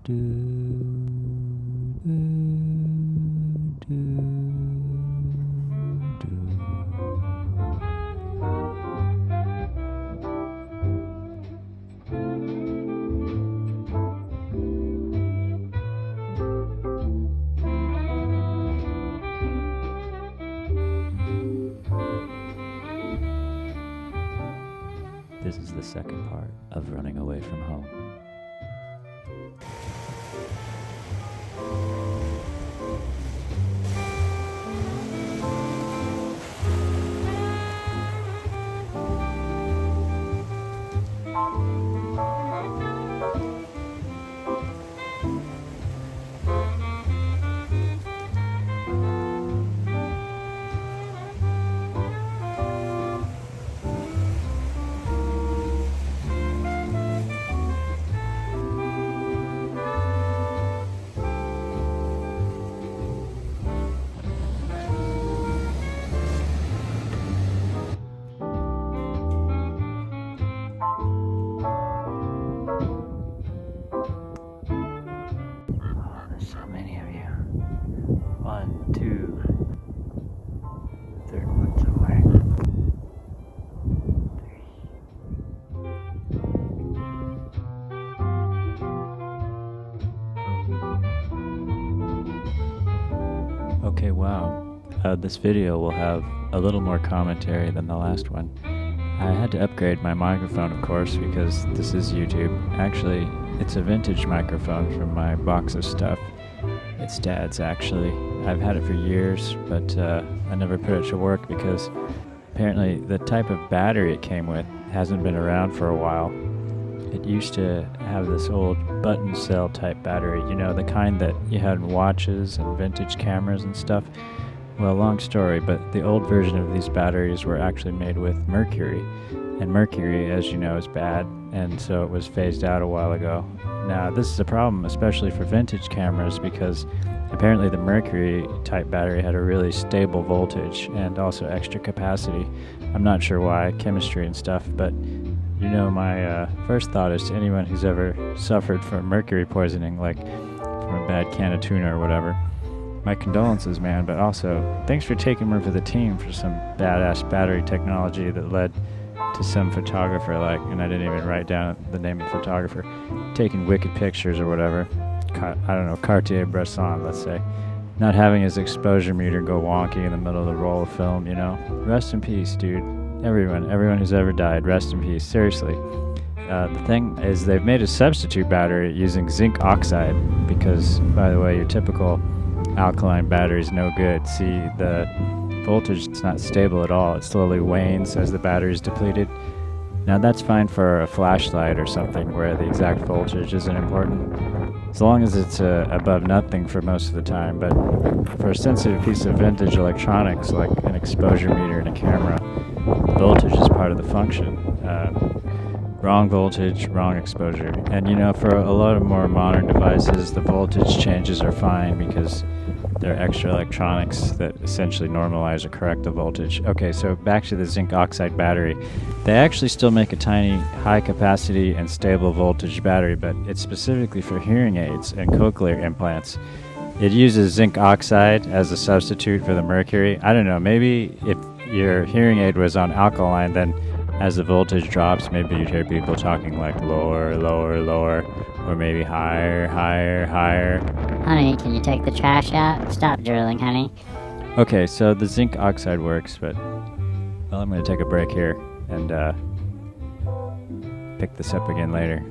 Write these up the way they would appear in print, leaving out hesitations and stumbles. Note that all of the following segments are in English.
Do, do, do, do. This is the second part of running away from home. So many of you. 1, 2. Third one somewhere. 3. Okay, wow. This video will have a little more commentary than the last one. I had to upgrade my microphone, of course, because this is YouTube. Actually, it's a vintage microphone from my box of stuff. It's Dad's, actually. I've had it for years, but I never put it to work because apparently the type of battery it came with hasn't been around for a while. It used to have this old button cell type battery, you know, the kind that you had in watches and vintage cameras and stuff. Well, long story, but the old version of these batteries were actually made with mercury. And mercury, as you know, is bad, and so it was phased out a while ago. Now, this is a problem, especially for vintage cameras, because apparently the mercury type battery had a really stable voltage and also extra capacity. I'm not sure why, chemistry and stuff, but you know, my first thought is to anyone who's ever suffered from mercury poisoning, like from a bad can of tuna or whatever. My condolences, man, but also thanks for taking me for the team for some badass battery technology that led to some photographer, and I didn't even write down the name of the photographer, taking wicked pictures or whatever. I don't know, Cartier-Bresson, let's say. Not having his exposure meter go wonky in the middle of the roll of film, you know? Rest in peace, dude. Everyone who's ever died, rest in peace, seriously. The thing is, they've made a substitute battery using zinc oxide because, by the way, your typical alkaline battery is no good. See, the voltage is not stable at all. It slowly wanes as the battery is depleted. Now that's fine for a flashlight or something where the exact voltage isn't important, as long as it's above nothing for most of the time. But for a sensitive piece of vintage electronics like an exposure meter in a camera, voltage is part of the function. Wrong voltage, wrong exposure. And you know, for a lot of more modern devices, the voltage changes are fine because they're extra electronics that essentially normalize or correct the voltage. Okay, so back to the zinc oxide battery. They actually still make a tiny, high capacity and stable voltage battery, but it's specifically for hearing aids and cochlear implants. It uses zinc oxide as a substitute for the mercury. I don't know, maybe if your hearing aid was on alkaline, then as the voltage drops, maybe you'd hear people talking like lower, lower, lower, or maybe higher, higher, higher. Honey, can you take the trash out? Stop drilling, honey. Okay, so the zinc oxide works, but well, I'm going to take a break here and pick this up again later.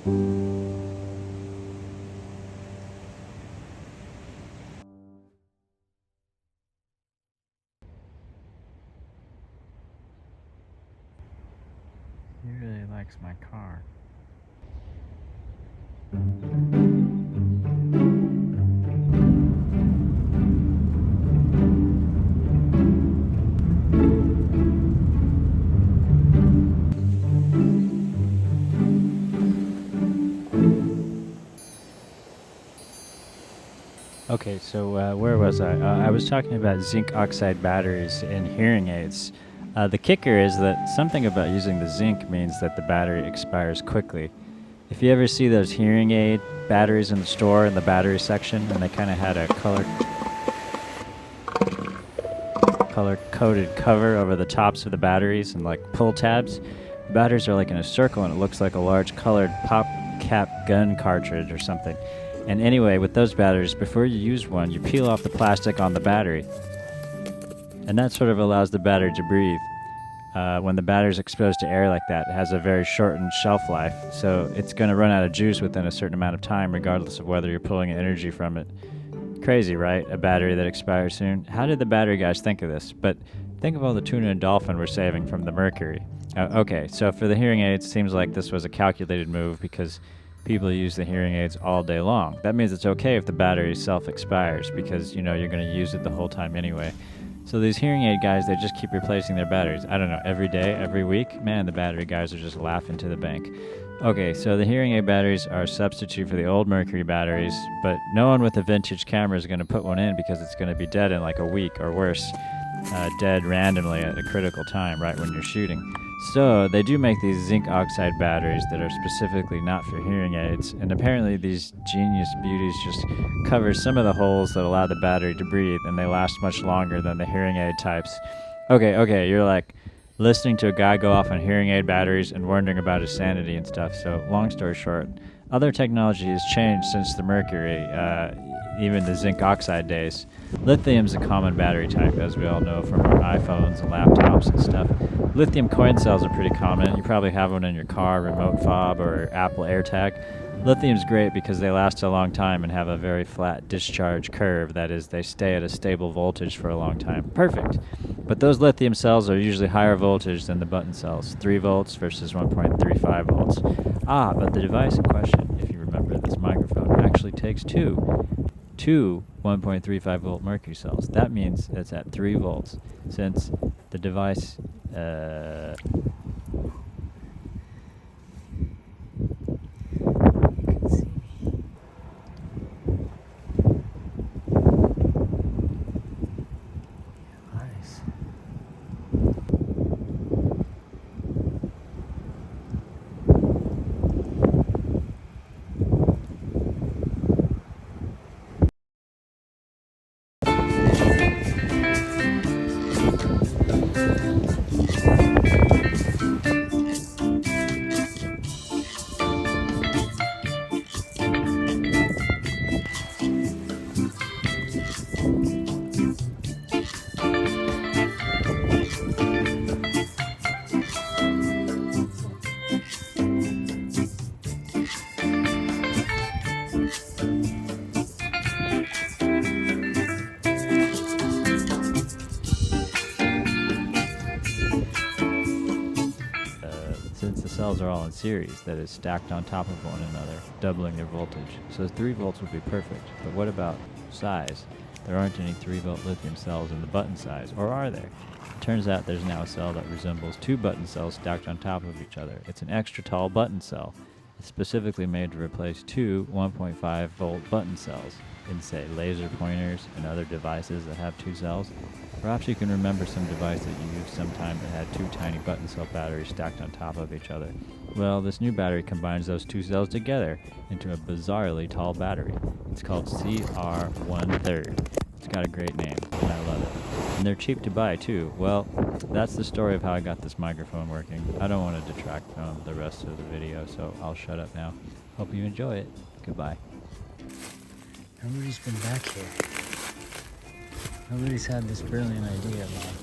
He really likes my car. Okay, so where was I? I was talking about zinc oxide batteries in hearing aids. The kicker is that something about using the zinc means that the battery expires quickly. If you ever see those hearing aid batteries in the store in the battery section, and they kind of had a color-coded cover over the tops of the batteries and like pull tabs, the batteries are like in a circle and it looks like a large colored pop cap gun cartridge or something. And anyway, with those batteries, before you use one, you peel off the plastic on the battery. And that sort of allows the battery to breathe. When the battery is exposed to air like that, it has a very shortened shelf life. So it's going to run out of juice within a certain amount of time, regardless of whether you're pulling energy from it. Crazy, right? A battery that expires soon. How did the battery guys think of this? But think of all the tuna and dolphin we're saving from the mercury. Okay, so for the hearing aids, it seems like this was a calculated move because people use the hearing aids all day long. That means it's okay if the battery self-expires because, you know, you're going to use it the whole time anyway. So these hearing aid guys, they just keep replacing their batteries. I don't know, every day, every week? Man, the battery guys are just laughing to the bank. Okay, so the hearing aid batteries are a substitute for the old mercury batteries, but no one with a vintage camera is going to put one in because it's going to be dead in like a week or worse. Dead randomly at a critical time, right when you're shooting. So they do make these zinc oxide batteries that are specifically not for hearing aids, and apparently these genius beauties just cover some of the holes that allow the battery to breathe, and they last much longer than the hearing aid types. Okay, you're like listening to a guy go off on hearing aid batteries and wondering about his sanity and stuff. So long story short, other technology has changed since the mercury, even the zinc oxide days. Lithium's a common battery type, as we all know from our iPhones and laptops and stuff. Lithium coin cells are pretty common. You probably have one in your car, remote fob, or Apple AirTag. Lithium's great because they last a long time and have a very flat discharge curve. That is, they stay at a stable voltage for a long time. Perfect. But those lithium cells are usually higher voltage than the button cells, 3 volts versus 1.35 volts. But the device in question, if you remember this microphone, actually takes two 1.35 volt mercury cells. That means it's at 3 volts. Since the device since the cells are all in series, that is, stacked on top of one another, doubling their voltage. So 3 volts would be perfect. But what about size? There aren't any 3-volt lithium cells in the button size, or are there? Turns out there's now a cell that resembles 2 button cells stacked on top of each other. It's an extra tall button cell. It's specifically made to replace 2 1.5-volt button cells in, say, laser pointers and other devices that have 2 cells. Perhaps you can remember some device that you used sometime that had 2 tiny button cell batteries stacked on top of each other. Well, this new battery combines those 2 cells together into a bizarrely tall battery. It's called CR1/3. It's got a great name, and I love it. And they're cheap to buy, too. Well, that's the story of how I got this microphone working. I don't want to detract from the rest of the video, so I'll shut up now. Hope you enjoy it. Goodbye. Nobody's been back here. Nobody's had this brilliant idea, Mom.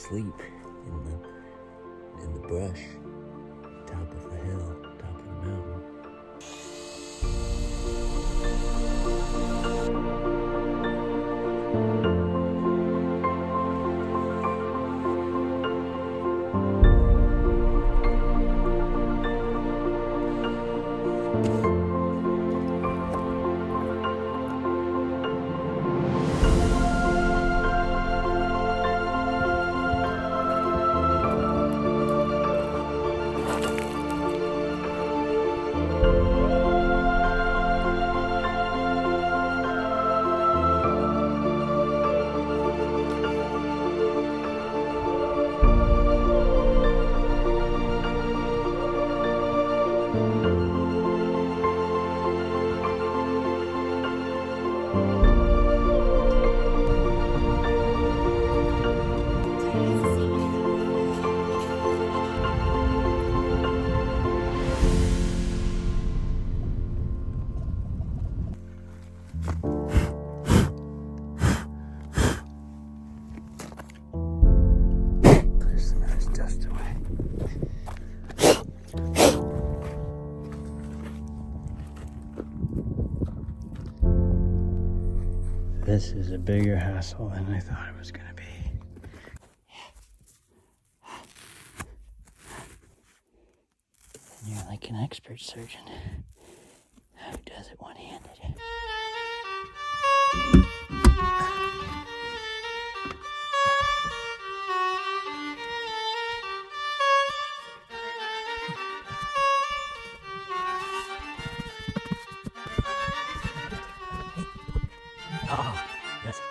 asleep in the brush, top of the hill, top of the mountain. This is a bigger hassle than I thought it was going to be. And you're like an expert surgeon who does it one-handed. Ah, yes.